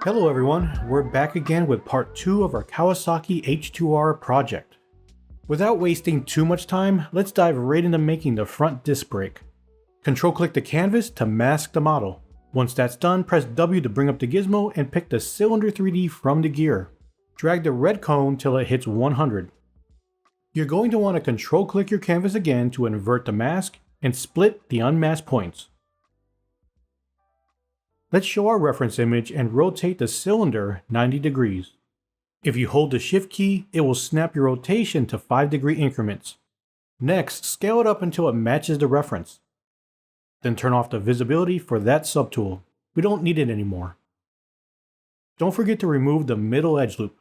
Hello everyone, we're back again with part 2 of our Kawasaki H2R project. Without wasting too much time, let's dive right into making the front disc brake. Control-click the canvas to mask the model. Once that's done, press W to bring up the gizmo and pick the cylinder 3D from the gear. Drag the red cone till it hits 100. You're going to want to control-click your canvas again to invert the mask and split the unmasked points. Let's show our reference image and rotate the cylinder 90 degrees. If you hold the shift key, it will snap your rotation to 5-degree increments. Next, scale it up until it matches the reference. Then turn off the visibility for that subtool. We don't need it anymore. Don't forget to remove the middle edge loop.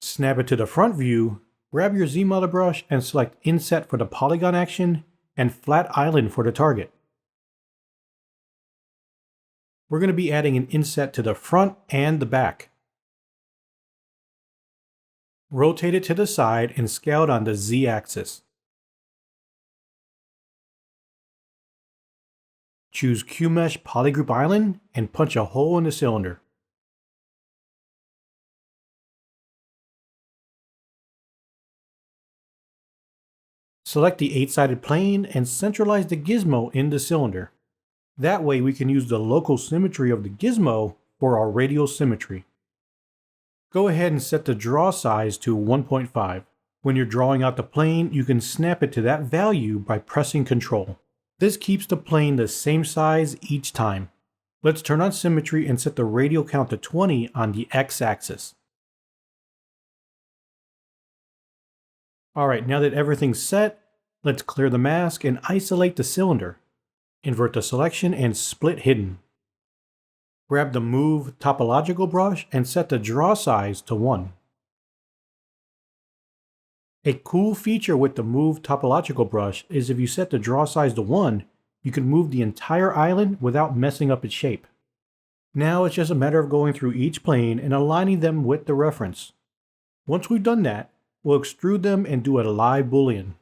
Snap it to the front view, grab your ZBrush and select Inset for the polygon action and Flat Island for the target. We're going to be adding an inset to the front and the back. Rotate it to the side and scale it on the Z-axis. Choose QMesh Polygroup Island and punch a hole in the cylinder. Select the 8-sided plane and centralize the gizmo in the cylinder. That way we can use the local symmetry of the gizmo for our radial symmetry. Go ahead and set the draw size to 1.5. When you're drawing out the plane, you can snap it to that value by pressing Ctrl. This keeps the plane the same size each time. Let's turn on symmetry and set the radial count to 20 on the x-axis. Alright, now that everything's set, let's clear the mask and isolate the cylinder. Invert the selection and split hidden. Grab the Move Topological brush and set the draw size to 1. A cool feature with the Move Topological brush is if you set the draw size to 1, you can move the entire island without messing up its shape. Now it's just a matter of going through each plane and aligning them with the reference. Once we've done that, we'll extrude them and do a live Boolean.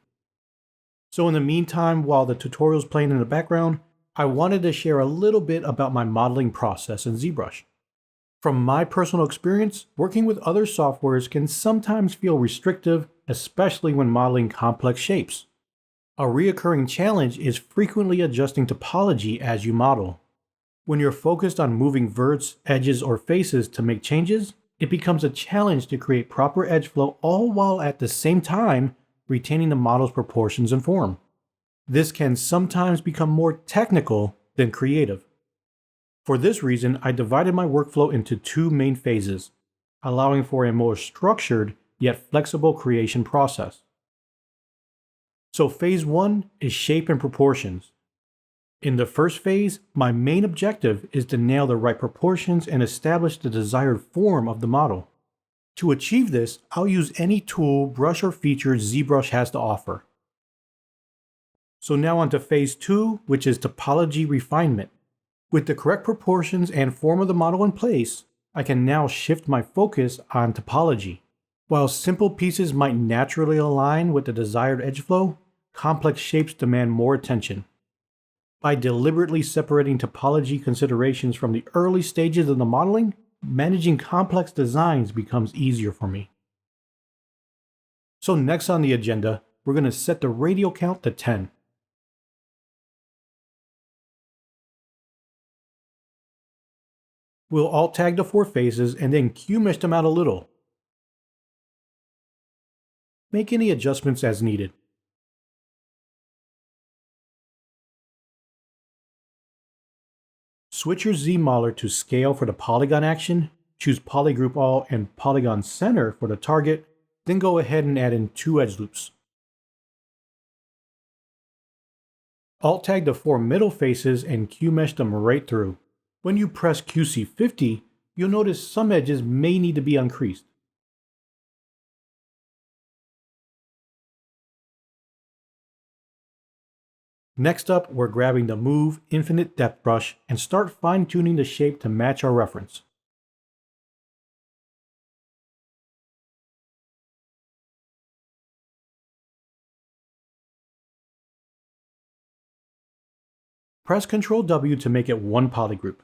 So in the meantime, while the tutorial's playing in the background, I wanted to share a little bit about my modeling process in ZBrush. From my personal experience, working with other softwares can sometimes feel restrictive, especially when modeling complex shapes. A reoccurring challenge is frequently adjusting topology as you model. When you're focused on moving verts, edges, or faces to make changes, it becomes a challenge to create proper edge flow all while at the same time retaining the model's proportions and form. This can sometimes become more technical than creative. For this reason, I divided my workflow into 2 main phases, allowing for a more structured yet flexible creation process. So phase 1 is shape and proportions. In the first phase, my main objective is to nail the right proportions and establish the desired form of the model. To achieve this, I'll use any tool, brush, or feature ZBrush has to offer. So now on to phase 2, which is topology refinement. With the correct proportions and form of the model in place, I can now shift my focus on topology. While simple pieces might naturally align with the desired edge flow, complex shapes demand more attention. By deliberately separating topology considerations from the early stages of the modeling, managing complex designs becomes easier for me. So next on the agenda, we're going to set the radial count to 10. We'll alt tag the 4 faces and then QMesh them out a little. Make any adjustments as needed. Switch your Z-Modeler to scale for the polygon action, choose Polygroup All and Polygon Center for the target, then go ahead and add in 2 edge loops. Alt tag the 4 middle faces and QMesh them right through. When you press QC50, you'll notice some edges may need to be uncreased. Next up, we're grabbing the Move Infinite Depth brush and start fine-tuning the shape to match our reference. Press Ctrl W to make it one polygroup.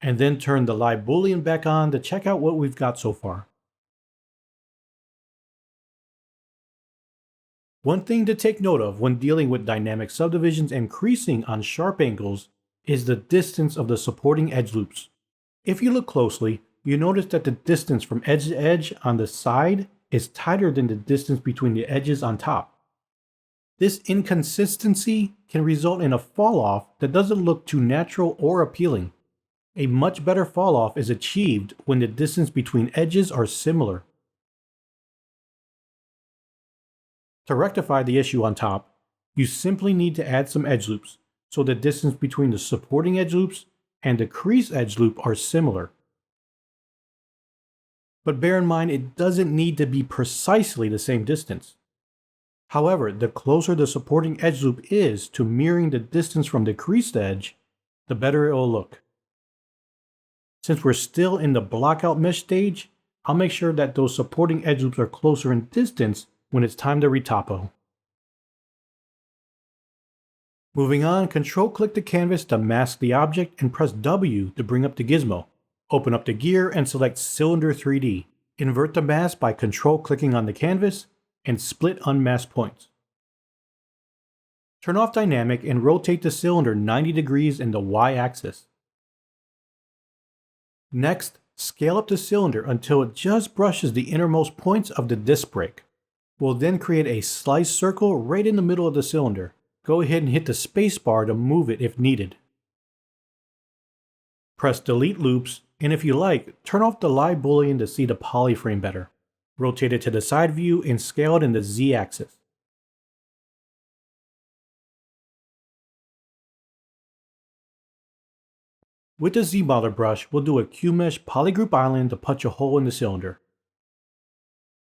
and then turn the live Boolean back on to check out what we've got so far. One thing to take note of when dealing with dynamic subdivisions and creasing on sharp angles is the distance of the supporting edge loops. If you look closely, you notice that the distance from edge to edge on the side is tighter than the distance between the edges on top. This inconsistency can result in a falloff that doesn't look too natural or appealing. A much better falloff is achieved when the distance between edges are similar. To rectify the issue on top, you simply need to add some edge loops, so the distance between the supporting edge loops and the crease edge loop are similar. But bear in mind, it doesn't need to be precisely the same distance. However, the closer the supporting edge loop is to mirroring the distance from the creased edge, the better it will look. Since we're still in the blockout mesh stage, I'll make sure that those supporting edge loops are closer in distance when it's time to retopo. Moving on, control-click the canvas to mask the object and press W to bring up the gizmo. Open up the gear and select Cylinder 3D. Invert the mask by control-clicking on the canvas and split unmasked points. Turn off dynamic and rotate the cylinder 90 degrees in the Y-axis. Next, scale up the cylinder until it just brushes the innermost points of the disc brake. We'll then create a slice circle right in the middle of the cylinder. Go ahead and hit the spacebar to move it if needed. Press delete loops, and if you like, turn off the live Boolean to see the polyframe better. Rotate it to the side view and scale it in the Z-axis. With the ZBrush brush, we'll do a QMesh polygroup island to punch a hole in the cylinder.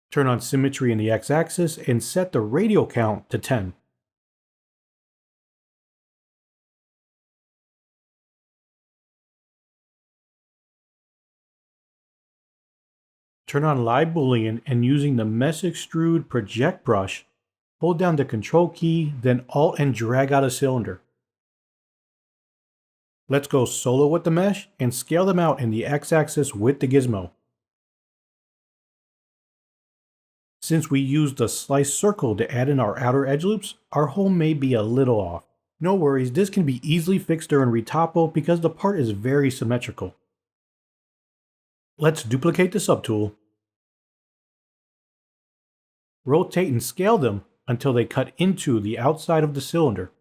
Turn on symmetry in the X-axis and set the radial count to 10. Turn on live Boolean and using the mesh extrude project brush, hold down the control key, then Alt and drag out a cylinder. Let's go solo with the mesh and scale them out in the X-axis with the gizmo. Since we used the slice circle to add in our outer edge loops, our hole may be a little off. No worries, this can be easily fixed during retopo because the part is very symmetrical. Let's duplicate the subtool, rotate and scale them until they cut into the outside of the cylinder.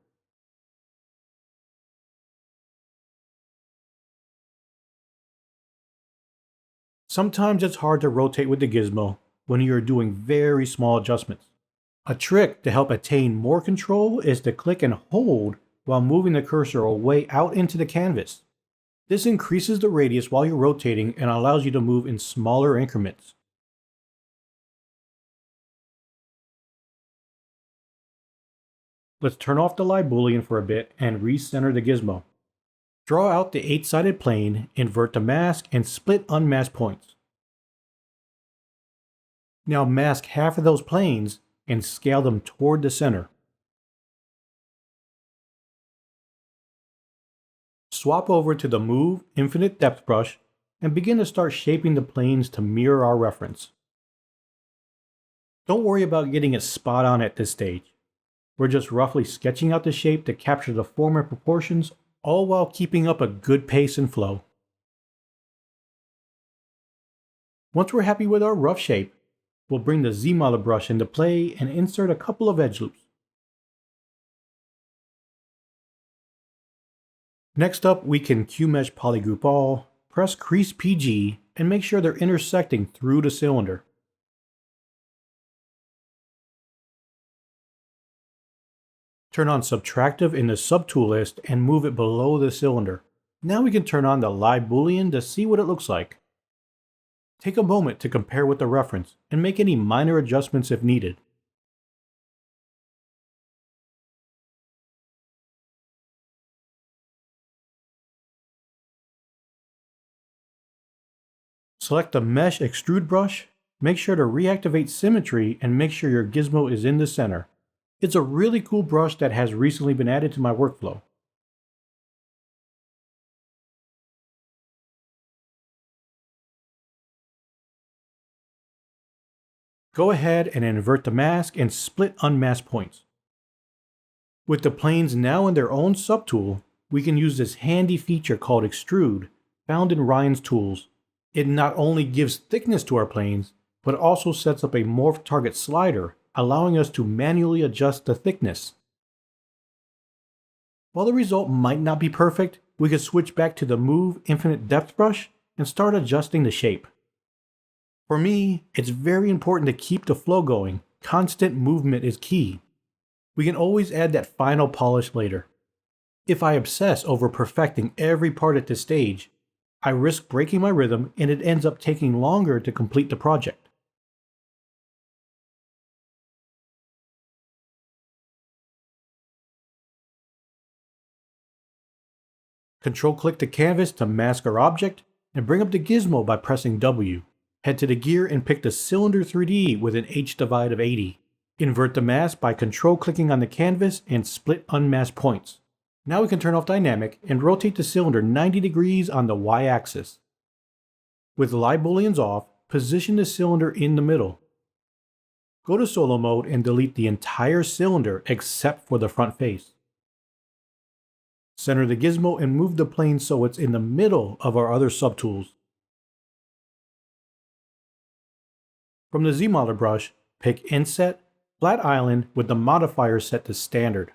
Sometimes it's hard to rotate with the gizmo when you're doing very small adjustments. A trick to help attain more control is to click and hold while moving the cursor away out into the canvas. This increases the radius while you're rotating and allows you to move in smaller increments. Let's turn off the live Boolean for a bit and recenter the gizmo. Draw out the 8-sided plane, invert the mask, and split unmasked points. Now mask half of those planes and scale them toward the center. Swap over to the Move Infinite Depth brush and begin to start shaping the planes to mirror our reference. Don't worry about getting it spot on at this stage. We're just roughly sketching out the shape to capture the form and proportions, all while keeping up a good pace and flow. Once we're happy with our rough shape, we'll bring the ZBrush brush into play and insert a couple of edge loops. Next up, we can QMesh polygroup all, press crease PG, and make sure they're intersecting through the cylinder. Turn on subtractive in the subtool list and move it below the cylinder. Now we can turn on the live Boolean to see what it looks like. Take a moment to compare with the reference and make any minor adjustments if needed. Select the Mesh Extrude brush, make sure to reactivate symmetry and make sure your gizmo is in the center. It's a really cool brush that has recently been added to my workflow. Go ahead and invert the mask and split unmasked points. With the planes now in their own subtool, we can use this handy feature called Extrude, found in Ryan's tools. It not only gives thickness to our planes, but also sets up a morph target slider, allowing us to manually adjust the thickness. While the result might not be perfect, we can switch back to the Move Infinite Depth brush and start adjusting the shape. For me, it's very important to keep the flow going. Constant movement is key. We can always add that final polish later. If I obsess over perfecting every part at this stage, I risk breaking my rhythm and it ends up taking longer to complete the project. Control-click the canvas to mask our object, and bring up the gizmo by pressing W. Head to the gear and pick the cylinder 3D with an H divide of 80. Invert the mask by control-clicking on the canvas and split unmasked points. Now we can turn off dynamic and rotate the cylinder 90 degrees on the Y-axis. With live booleans off, position the cylinder in the middle. Go to solo mode and delete the entire cylinder except for the front face. Center the gizmo and move the plane so it's in the middle of our other subtools. From the ZModeler brush, pick Inset, Flat Island with the modifier set to Standard.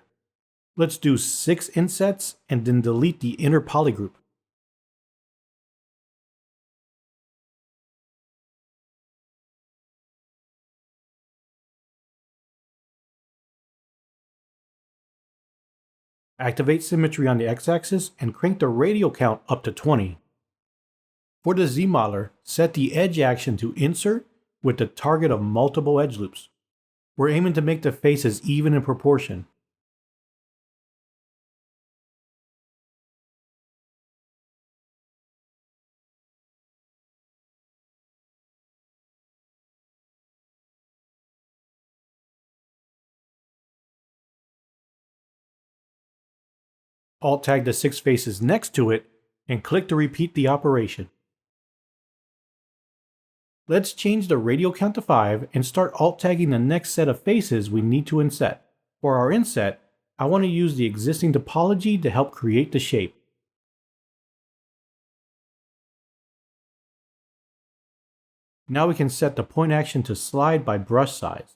Let's do 6 insets and then delete the inner polygroup. Activate symmetry on the x-axis and crank the radial count up to 20. For the ZModeler, set the edge action to Insert with the target of multiple edge loops. We're aiming to make the faces even in proportion. Alt-tag the 6 faces next to it and click to repeat the operation. Let's change the radial count to 5 and start alt-tagging the next set of faces we need to inset. For our inset, I want to use the existing topology to help create the shape. Now we can set the point action to slide by brush size.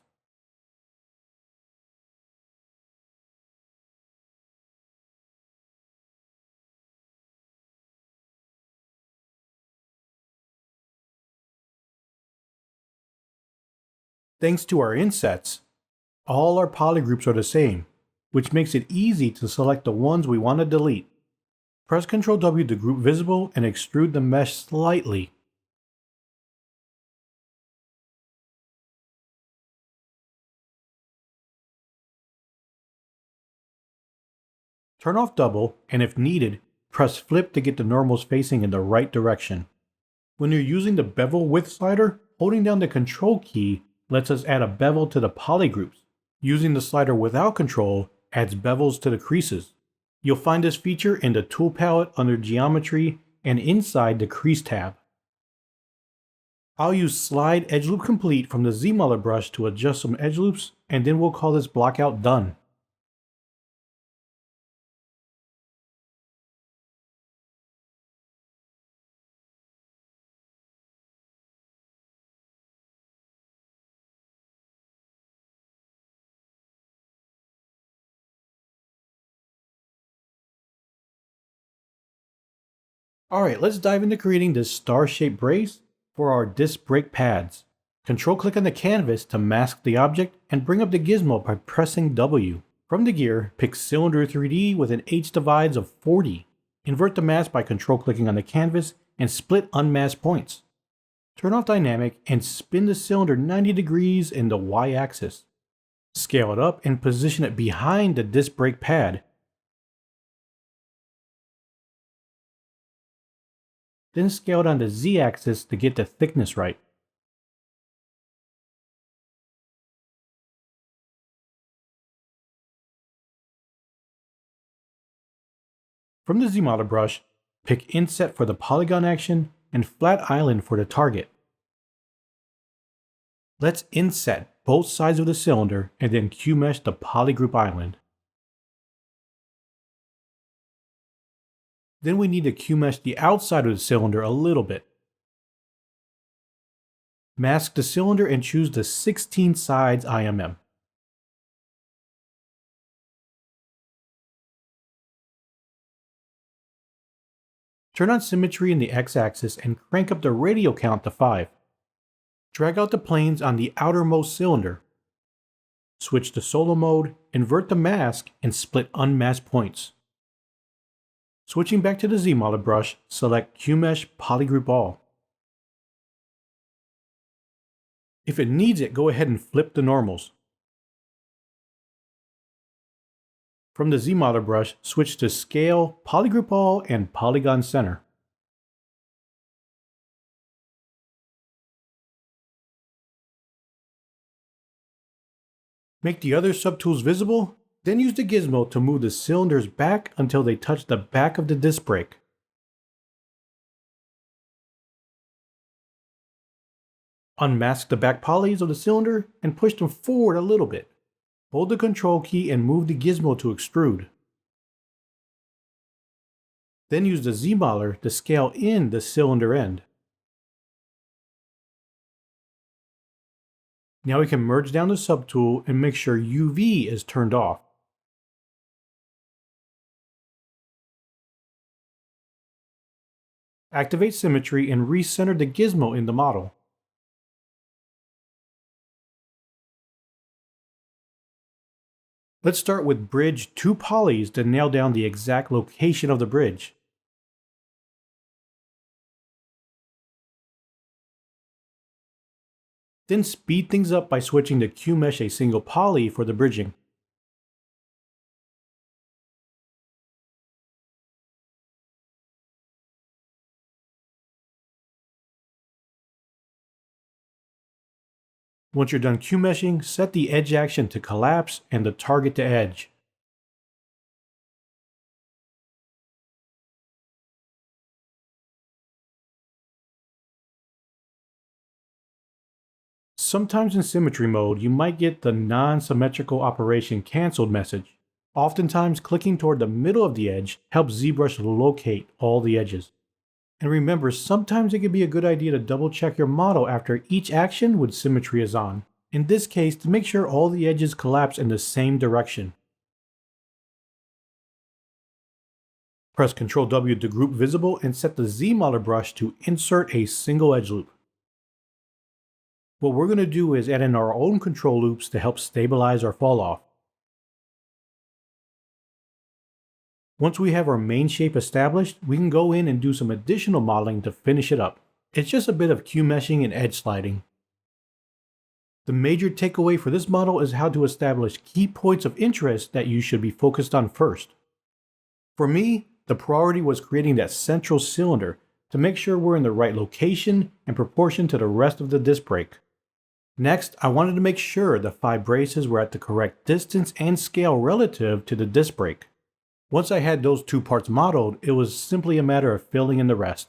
Thanks to our insets, all our polygroups are the same, which makes it easy to select the ones we want to delete. Press Ctrl W to group visible and extrude the mesh slightly. Turn off double, and if needed, press flip to get the normals facing in the right direction. When you're using the bevel width slider, holding down the control key lets us add a bevel to the polygroups. Using the slider without control adds bevels to the creases. You'll find this feature in the tool palette under geometry and inside the crease tab. I'll use slide edge loop complete from the ZModeler brush to adjust some edge loops, and then we'll call this blockout done. Alright, let's dive into creating this star-shaped brace for our disc brake pads. Control-click on the canvas to mask the object and bring up the gizmo by pressing W. From the gear, pick Cylinder 3D with an H divides of 40. Invert the mask by control-clicking on the canvas and split unmasked points. Turn off dynamic and spin the cylinder 90 degrees in the Y-axis. Scale it up and position it behind the disc brake pad. Then scale it on the Z-axis to get the thickness right. From the ZModeler brush, pick Inset for the polygon action and Flat Island for the target. Let's inset both sides of the cylinder and then QMesh the polygroup island. Then we need to QMesh the outside of the cylinder a little bit. Mask the cylinder and choose the 16 sides IMM. Turn on symmetry in the x-axis and crank up the radial count to 5. Drag out the planes on the outermost cylinder. Switch to solo mode, invert the mask, and split unmasked points. Switching back to the ZBrush, select QMesh Polygroup All. If it needs it, go ahead and flip the normals. From the ZBrush, switch to Scale, Polygroup All, and Polygon Center. Make the other subtools visible, then use the gizmo to move the cylinders back until they touch the back of the disc brake. Unmask the back polys of the cylinder and push them forward a little bit. Hold the Control key and move the gizmo to extrude. Then use the Z-modeler to scale in the cylinder end. Now we can merge down the subtool and make sure UV is turned off. Activate symmetry and recenter the gizmo in the model. Let's start with bridge 2 polys to nail down the exact location of the bridge. Then speed things up by switching to QMesh a single poly for the bridging. Once you're done QMeshing, set the edge action to collapse and the target to edge. Sometimes in symmetry mode, you might get the non-symmetrical operation cancelled message. Oftentimes, clicking toward the middle of the edge helps ZBrush locate all the edges. And remember, sometimes it can be a good idea to double check your model after each action when symmetry is on. In this case, to make sure all the edges collapse in the same direction. Press Ctrl W to group visible and set the ZBrush brush to insert a single edge loop. What we're going to do is add in our own control loops to help stabilize our falloff. Once we have our main shape established, we can go in and do some additional modeling to finish it up. It's just a bit of QMeshing and edge sliding. The major takeaway for this model is how to establish key points of interest that you should be focused on first. For me, the priority was creating that central cylinder to make sure we're in the right location and proportion to the rest of the disc brake. Next, I wanted to make sure the 5 braces were at the correct distance and scale relative to the disc brake. Once I had those 2 parts modeled, it was simply a matter of filling in the rest.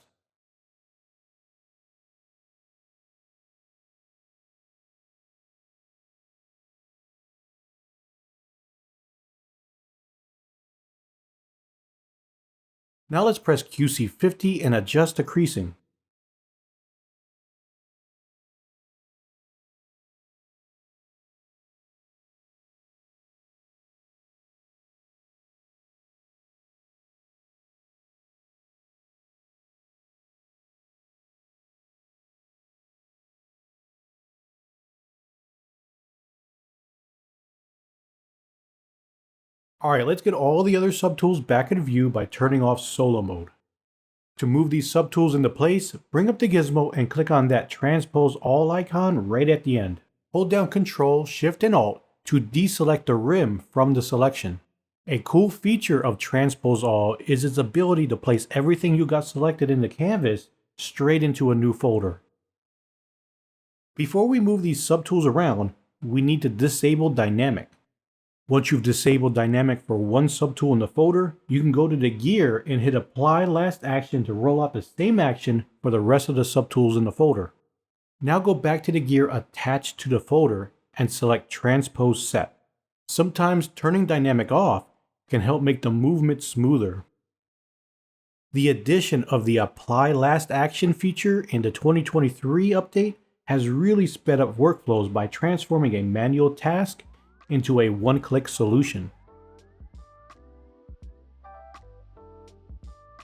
Now let's press QC50 and adjust the creasing. Alright, let's get all the other subtools back in view by turning off solo mode. To move these subtools into place, bring up the gizmo and click on that transpose all icon right at the end. Hold down Ctrl, Shift, and Alt to deselect the rim from the selection. A cool feature of transpose all is its ability to place everything you got selected in the canvas straight into a new folder. Before we move these subtools around, we need to disable dynamic. Once you've disabled dynamic for one subtool in the folder, you can go to the gear and hit apply last action to roll out the same action for the rest of the subtools in the folder. Now go back to the gear attached to the folder and select Transpose Set. Sometimes turning dynamic off can help make the movement smoother. The addition of the Apply Last Action feature in the 2023 update has really sped up workflows by transforming a manual task into a one-click solution.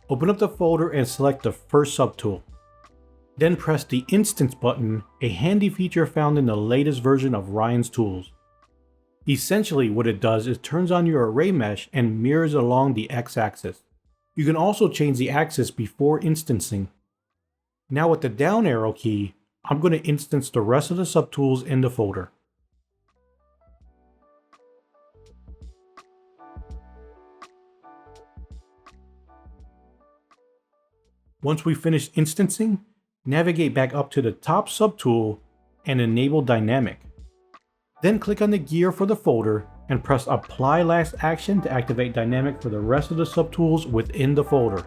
Open up the folder and select the first subtool. Then press the Instance button, a handy feature found in the latest version of Ryan's tools. Essentially what it does is turns on your array mesh and mirrors along the x-axis. You can also change the axis before instancing. Now with the down arrow key, I'm going to instance the rest of the subtools in the folder. Once we finish instancing, navigate back up to the top subtool and enable Dynamic. Then click on the gear for the folder and press Apply Last Action to activate Dynamic for the rest of the subtools within the folder.